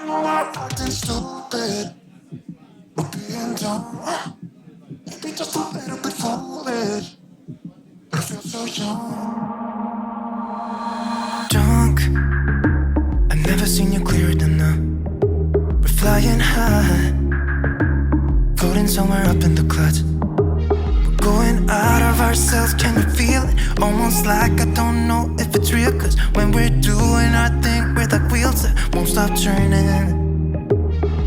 know I'm acting stupid, but being dumb, maybe just a little bit foolish. But I feel so young. Drunk, I've never seen you clearer than now. We're flying high, floating somewhere up in the clouds. We're going out of ourselves, can you feel it? Almost like I don't know if it's real. Cause when we're doing our thing, we're like wheels that won't stop turning.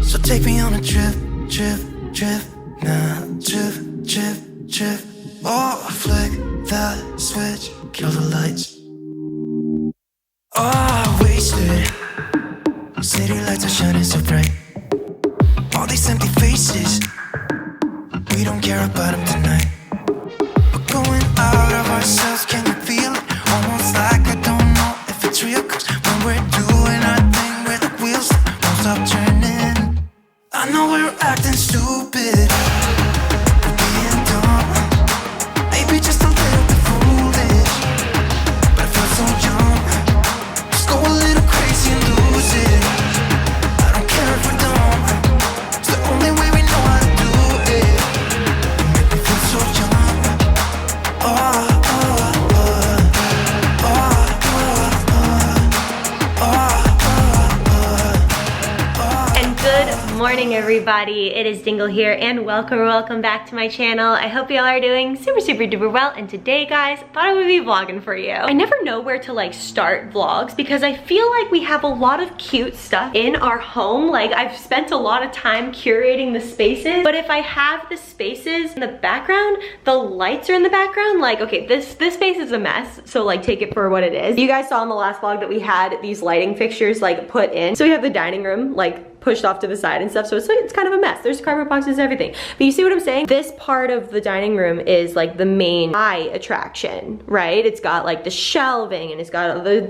So take me on a trip, trip, trip. Now trip, trip, trip. Oh, flick that switch, kill the lights. Oh, wasted. City lights are shining so bright. All these empty faces, we don't care about them tonight. We're going out of ourselves, can you feel it? Almost like I don't know if it's real. Cause when we're doing our thing, we're the wheels that won't stop turning. I know we're acting stupid, we're being dumb, maybe just a little bit foolish. But I feel so young, just go a little crazy and lose it. I don't care if we're dumb, it's the only way we know how to do it. You make me feel so young. Oh, oh, oh, oh, oh, oh, oh, oh. And good morning, everybody. It is Dingle here, and welcome back to my channel. I hope y'all are doing super duper well. And today, guys, thought I would be vlogging for you. I never know where to like start vlogs because I feel like we have a lot of cute stuff in our home. Like, I've spent a lot of time curating the spaces, but if I have the spaces in the background, the lights are in the background, like, okay, this space is a mess, so like take it for what it is. You guys saw in the last vlog that we had these lighting fixtures like put in. So we have the dining room like pushed off to the side and stuff, so it's kind of a mess. There's cardboard boxes and everything. But you see what I'm saying? This part of the dining room is like the main eye attraction, right? It's got like the shelving and it's got the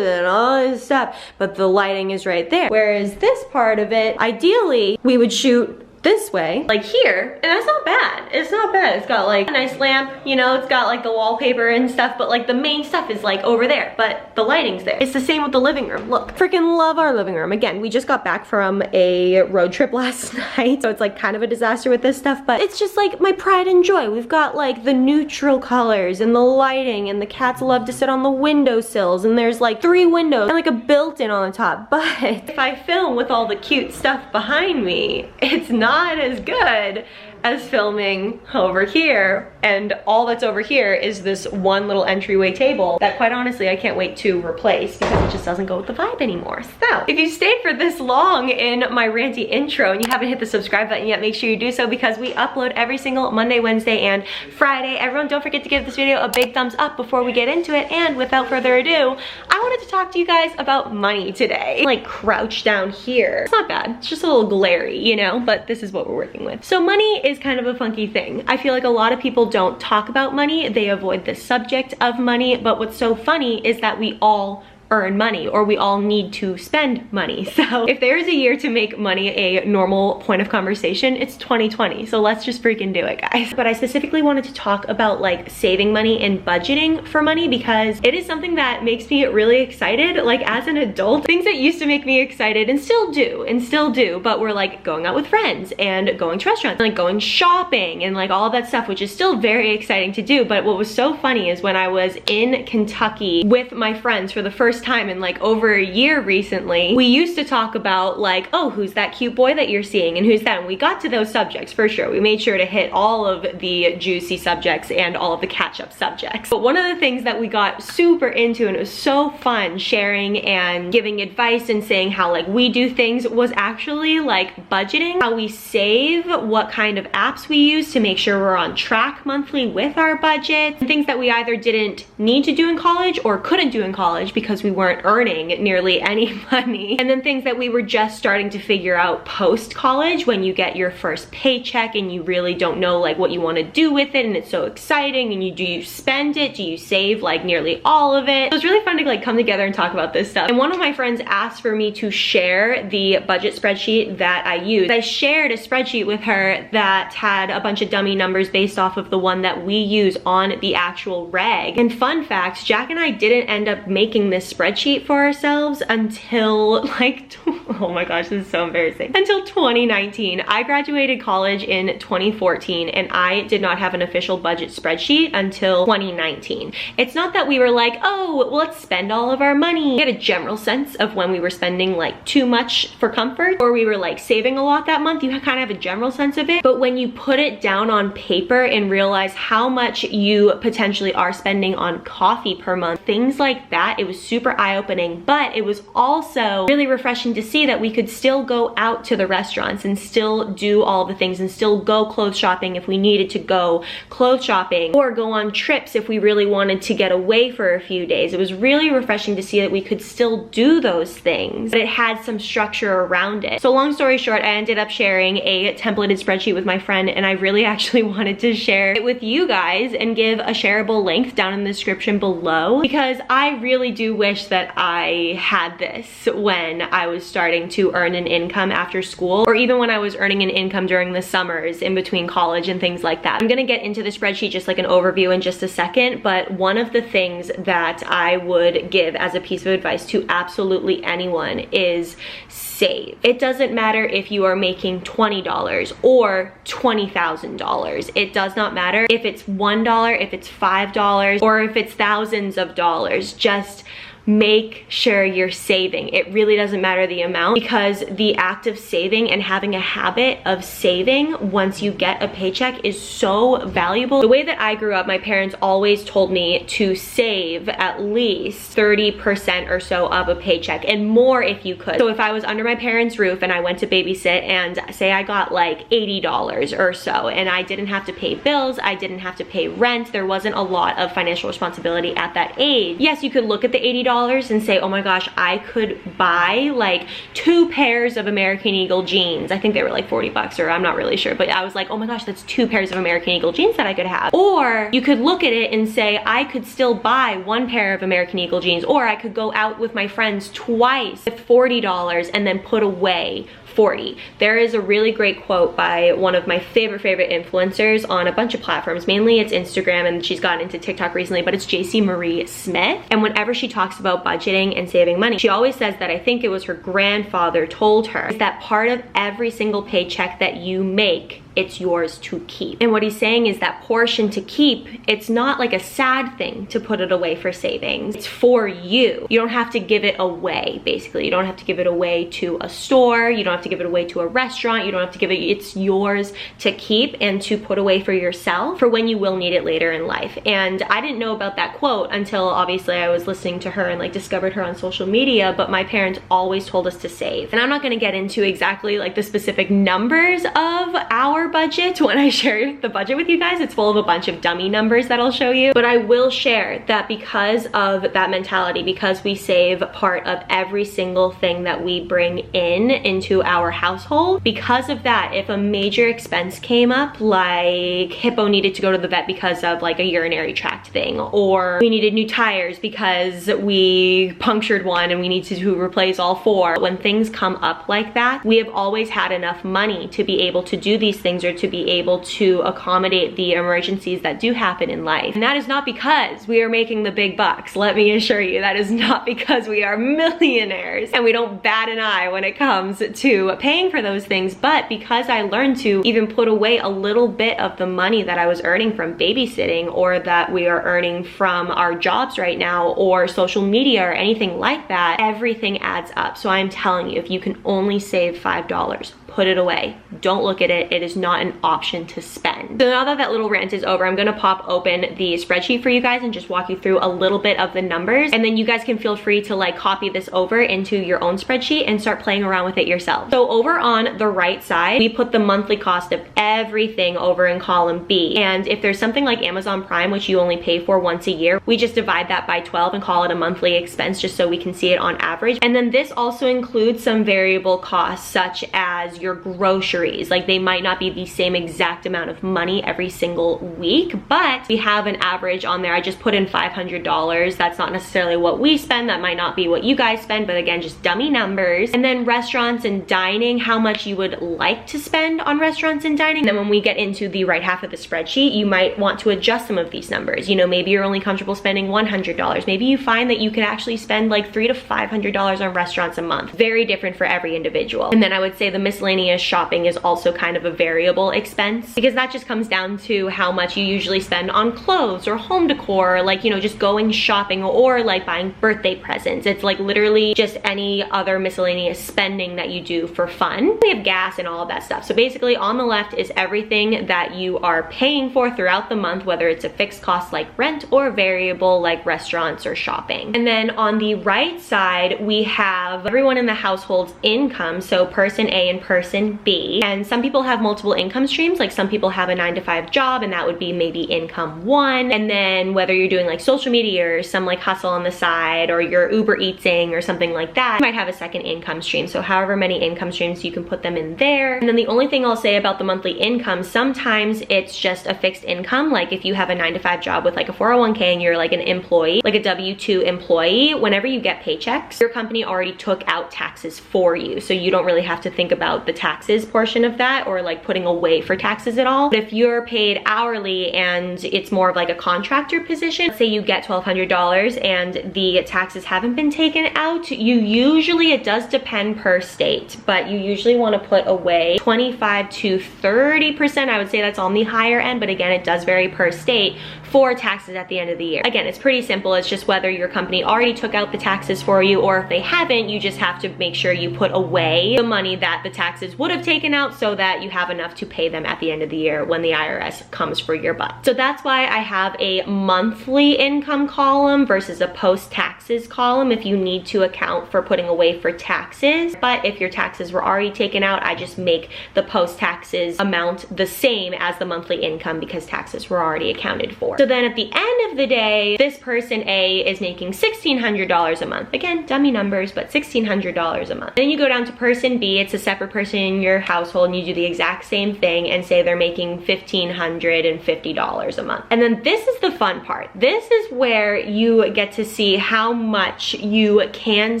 and all this stuff, but the lighting is right there. Whereas this part of it, ideally, we would shoot this way, like here, and that's not bad. It's not bad. It's got like a nice lamp, you know, it's got like the wallpaper and stuff, but like the main stuff is like over there, but the lighting's there. It's the same with the living room. Look, freaking love our living room. Again, we just got back from a road trip last night, so it's like kind of a disaster with this stuff, but it's just like my pride and joy. We've got like the neutral colors and the lighting, and the cats love to sit on the windowsills, and there's like 3 windows and like a built-in on the top. But if I film with all the cute stuff behind me, it's not as good as filming over here, and all that's over here is this one little entryway table that quite honestly I can't wait to replace because it just doesn't go with the vibe anymore. So if you stayed for this long in my ranty intro and you haven't hit the subscribe button yet, make sure you do so because we upload every single Monday, Wednesday, and Friday. Everyone, don't forget to give this video a big thumbs up before we get into it. And without further ado, I wanted to talk to you guys about money today. Like, crouch down here. It's not bad, it's just a little glary, you know, but this is what we're working with. So money is kind of a funky thing. I feel like a lot of people don't talk about money. They avoid the subject of money, but what's so funny is that we all earn money, or we all need to spend money. So if there is a year to make money a normal point of conversation, it's 2020. So let's just freaking do it, guys. But I specifically wanted to talk about like saving money and budgeting for money because it is something that makes me really excited. Like, as an adult, things that used to make me excited and still do, but we're like going out with friends and going to restaurants and like going shopping and like all of that stuff, which is still very exciting to do. But what was so funny is when I was in Kentucky with my friends for the first time in like over a year recently, we used to talk about like, oh, who's that cute boy that you're seeing and who's that, and we got to those subjects for sure. We made sure to hit all of the juicy subjects and all of the catch-up subjects. But one of the things that we got super into, and it was so fun sharing and giving advice and saying how like we do things, was actually like budgeting, how we save, what kind of apps we use to make sure we're on track monthly with our budget, and things that we either didn't need to do in college or couldn't do in college because we weren't earning nearly any money. And then things that we were just starting to figure out post-college, when you get your first paycheck and you really don't know like what you want to do with it, and it's so exciting, and do you spend it? Do you save like nearly all of it? So it's really fun to like come together and talk about this stuff. And one of my friends asked for me to share the budget spreadsheet that I use. I shared a spreadsheet with her that had a bunch of dummy numbers based off of the one that we use on the actual reg. And fun fact, Jack and I didn't end up making this spreadsheet for ourselves until like, oh my gosh, this is so embarrassing, until 2019. I graduated college in 2014 and I did not have an official budget spreadsheet until 2019. It's not that we were like, oh, let's spend all of our money. We had a general sense of when we were spending like too much for comfort, or we were like saving a lot that month. You kind of have a general sense of it. But when you put it down on paper and realize how much you potentially are spending on coffee per month, things like that, it was super eye-opening. But it was also really refreshing to see that we could still go out to the restaurants and still do all the things and still go clothes shopping if we needed to go clothes shopping, or go on trips if we really wanted to get away for a few days. It was really refreshing to see that we could still do those things, but it had some structure around it. So long story short, I ended up sharing a templated spreadsheet with my friend, and I really actually wanted to share it with you guys and give a shareable link down in the description below, because I really do wish that I had this when I was starting to earn an income after school, or even when I was earning an income during the summers in between college and things like that. I'm gonna get into the spreadsheet just like an overview in just a second, but one of the things that I would give as a piece of advice to absolutely anyone is save. It doesn't matter if you are making $20 or $20,000. It does not matter if it's $1, if it's $5, or if it's thousands of dollars. Just make sure you're saving. It really doesn't matter the amount, because the act of saving and having a habit of saving once you get a paycheck is so valuable. The way that I grew up, my parents always told me to save at least 30% or so of a paycheck, and more if you could. So if I was under my parents' roof and I went to babysit, and say I got like $80 or so, and I didn't have to pay bills, I didn't have to pay rent, there wasn't a lot of financial responsibility at that age. Yes, you could look at the $80 and say, oh my gosh, I could buy like 2 pairs of American Eagle jeans. I think they were like 40 bucks, or I'm not really sure, but I was like, oh my gosh, that's 2 pairs of American Eagle jeans that I could have. Or you could look at it and say, I could still buy 1 pair of American Eagle jeans, or I could go out with my friends twice with $40 and then put away 40. There is a really great quote by one of my favorite influencers on a bunch of platforms. Mainly it's Instagram, and she's gotten into TikTok recently, but it's JC Marie Smith. And whenever she talks about budgeting and saving money, she always says that, I think it was her grandfather told her, is that part of every single paycheck that you make, it's yours to keep. And what he's saying is that portion to keep, it's not like a sad thing to put it away for savings. It's for you. You don't have to give it away, basically. You don't have to give it away to a store. You don't have to give it away to a restaurant. You don't have to give it, it's yours to keep and to put away for yourself for when you will need it later in life. And I didn't know about that quote until obviously I was listening to her and like discovered her on social media, but my parents always told us to save. And I'm not gonna get into exactly like the specific numbers of our budget when I share the budget with you guys. It's full of a bunch of dummy numbers that I'll show you, but I will share that because of that mentality, because we save part of every single thing that we bring into our household, because of that, if a major expense came up, like Hippo needed to go to the vet because of like a urinary tract thing, or we needed new tires because we punctured one and we need to replace all 4. When things come up like that, we have always had enough money to be able to do these things, or to be able to accommodate the emergencies that do happen in life. And that is not because we are making the big bucks. Let me assure you, that is not because we are millionaires and we don't bat an eye when it comes to paying for those things, but because I learned to even put away a little bit of the money that I was earning from babysitting, or that we are earning from our jobs right now, or social media, or anything like that. Everything adds up. So I'm telling you, if you can only save $5, put it away. Don't look at it. It is not an option to spend. So now that that little rant is over, I'm gonna pop open the spreadsheet for you guys and just walk you through a little bit of the numbers, and then you guys can feel free to like copy this over into your own spreadsheet and start playing around with it yourself. So over on the right side, we put the monthly cost of everything over in column B. And if there's something like Amazon Prime, which you only pay for once a year, we just divide that by 12 and call it a monthly expense, just so we can see it on average. And then this also includes some variable costs, such as your your groceries. Like they might not be the same exact amount of money every single week, but we have an average on there. I just put in $500. That's not necessarily what we spend. That might not be what you guys spend, but again, just dummy numbers. And then restaurants and dining, how much you would like to spend on restaurants and dining. And then when we get into the right half of the spreadsheet, you might want to adjust some of these numbers. You know, maybe you're only comfortable spending $100. Maybe you find that you can actually spend like $300 to $500 on restaurants a month. Very different for every individual. And then I would say the miscellaneous shopping is also kind of a variable expense, because that just comes down to how much you usually spend on clothes or home decor, like, you know, just going shopping or like buying birthday presents. It's like literally just any other miscellaneous spending that you do for fun. We have gas and all of that stuff. So basically on the left is everything that you are paying for throughout the month, whether it's a fixed cost like rent or variable like restaurants or shopping. And then on the right side, we have everyone in the household's income. So person A and person B. And some people have multiple income streams. Like some people have a 9-to-5 job, and that would be maybe income one. And then whether you're doing like social media or some like hustle on the side, or you're Uber Eatsing or something like that, you might have a second income stream. So however many income streams, you can put them in there. And then the only thing I'll say about the monthly income, sometimes it's just a fixed income. Like if you have a 9-to-5 job with like a 401k and you're like an employee, like a W-2 employee, whenever you get paychecks, your company already took out taxes for you. So you don't really have to think about the taxes portion of that, or like putting away for taxes at all. But if you're paid hourly and it's more of like a contractor position, let's say you get $1,200 and the taxes haven't been taken out, you usually, it does depend per state, but you usually want to put away 25 to 30%. I would say that's on the higher end, but again, it does vary per state, for taxes at the end of the year. Again, it's pretty simple. It's just whether your company already took out the taxes for you, or if they haven't, you just have to make sure you put away the money that the taxes would have taken out, so that you have enough to pay them at the end of the year when the IRS comes for your butt. So that's why I have a monthly income column versus a post-taxes column if you need to account for putting away for taxes. But if your taxes were already taken out, I just make the post-taxes amount the same as the monthly income, because taxes were already accounted for. So then at the end of the day, this person A is making $1,600 a month. Again, dummy numbers, but $1,600 a month. Then you go down to person B, it's a separate person in your household, and you do the exact same thing and say they're making $1,550 a month. And then this is the fun part. This is where you get to see how much you can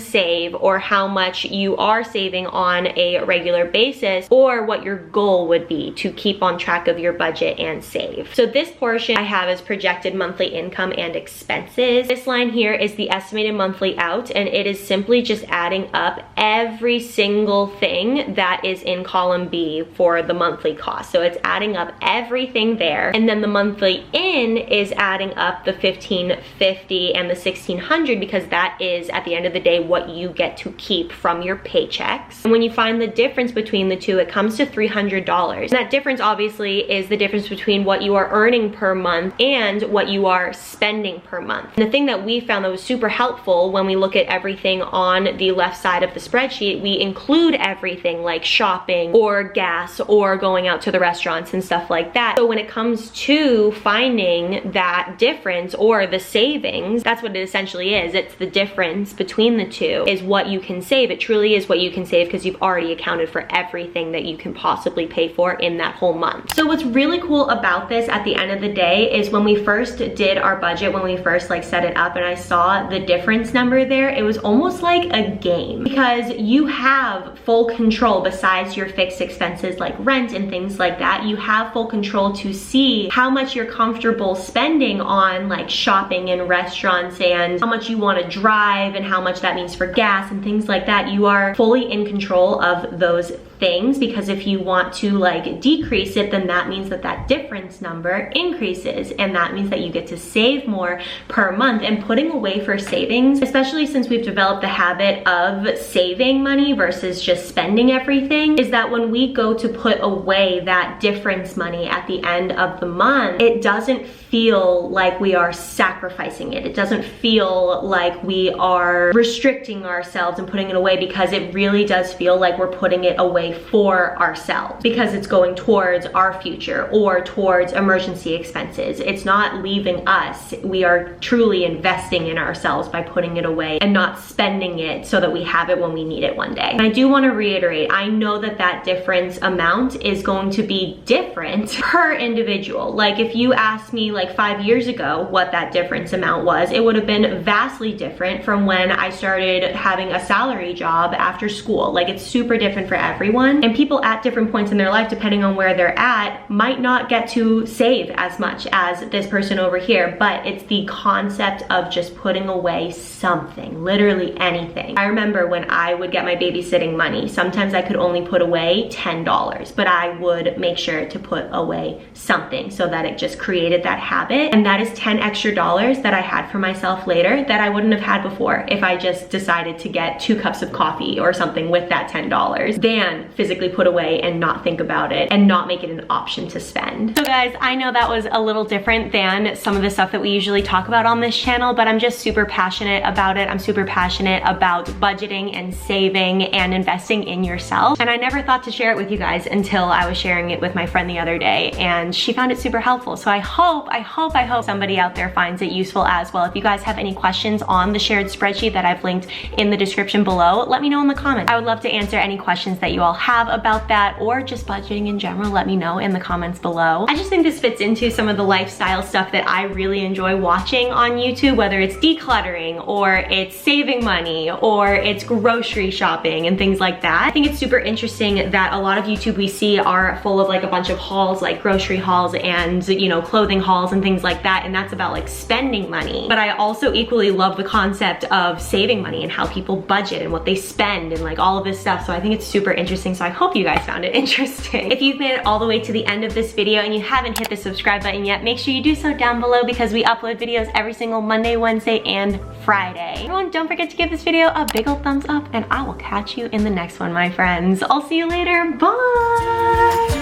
save, or how much you are saving on a regular basis, or what your goal would be to keep on track of your budget and save. So this portion I have is projected monthly income and expenses. This line here is the estimated monthly out, and it is simply just adding up every single thing that is in column B for the monthly cost. So it's adding up everything there, and then the monthly in is adding up the $1,550 and the $1,600, because that is at the end of the day what you get to keep from your paychecks. And when you find the difference between the two, it comes to $300. And that difference obviously is the difference between what you are earning per month and what you are spending per month. And the thing that we found that was super helpful when we look at everything on the left side of the spreadsheet, we include everything like shopping or gas or going out to the restaurants and stuff like that. So when it comes to finding that difference or the savings, that's what it essentially is. It's the difference between the two is what you can save. It truly is what you can save, because you've already accounted for everything that you can possibly pay for in that whole month. So what's really cool about this at the end of the day is when we first did our budget, when we first like set it up and I saw the difference number there, it was almost like a game, because you have full control. Besides your fixed expenses like rent and things like that, you have full control to see how much you're comfortable spending on like shopping and restaurants, and how much you want to drive, and how much that means for gas and things like that. You are fully in control of those things, because if you want to like decrease it, then that means that that difference number increases, and that means that you get to save more per month. And putting away for savings, especially since we've developed the habit of saving money versus just spending everything, is that when we go to put away that difference money at the end of the month, it doesn't feel like we are sacrificing it. It doesn't feel like we are restricting ourselves and putting it away, because it really does feel like we're putting it away for ourselves, because it's going towards our future or towards emergency expenses. It's not leaving us. We are truly investing in ourselves by putting it away and not spending it so that we have it when we need it one day. And I do want to reiterate, I know that that difference amount is going to be different per individual. Like if you asked me like 5 years ago what that difference amount was, it would have been vastly different from when I started having a salary job after school. Like it's super different for everyone, and people at different points in their life, depending on where they're at, might not get to save as much as this person over here. But it's the concept of just putting away something, literally anything. I remember when I would get my babysitting money, sometimes I could only put away $10, but I would make sure to put away something so that it just created that habit. And that is 10 extra dollars that I had for myself later that I wouldn't have had before if I just decided to get 2 cups of coffee or something with that $10 than physically put away and not think about it and not make it an option to spend. So guys, I know that was a little different than some of the stuff that we usually talk about on this channel, but I'm just super passionate about it. I'm super passionate about budgeting and saving and investing in yourself. And I never thought to share it with you guys until I was sharing it with my friend the other day, and she found it super helpful. So I hope somebody out there finds it useful as well. If you guys have any questions on the shared spreadsheet that I've linked in the description below, let me know in the comments. I would love to answer any questions that you all have about that, or just budgeting in general. Let me know in the comments below. I just think this fits into some of the lifestyle stuff that I really enjoy watching on YouTube, whether it's decluttering or it's saving money or it's grocery shopping and things like that. I think it's super interesting that a lot of YouTube we see are full of like a bunch of hauls, like grocery hauls and, you know, clothing hauls and things like that, and that's about like spending money. But I also equally love the concept of saving money and how people budget and what they spend and like all of this stuff. So I think it's super interesting. So I hope you guys found it interesting. If you've made it all the way to the end of this video and you haven't hit the subscribe button yet, make sure you do so down below because we upload videos every single Monday, Wednesday, and Friday. Everyone, don't forget to give this video a big old thumbs up, and I will catch you in the next one, my friends. I'll see you later. Bye!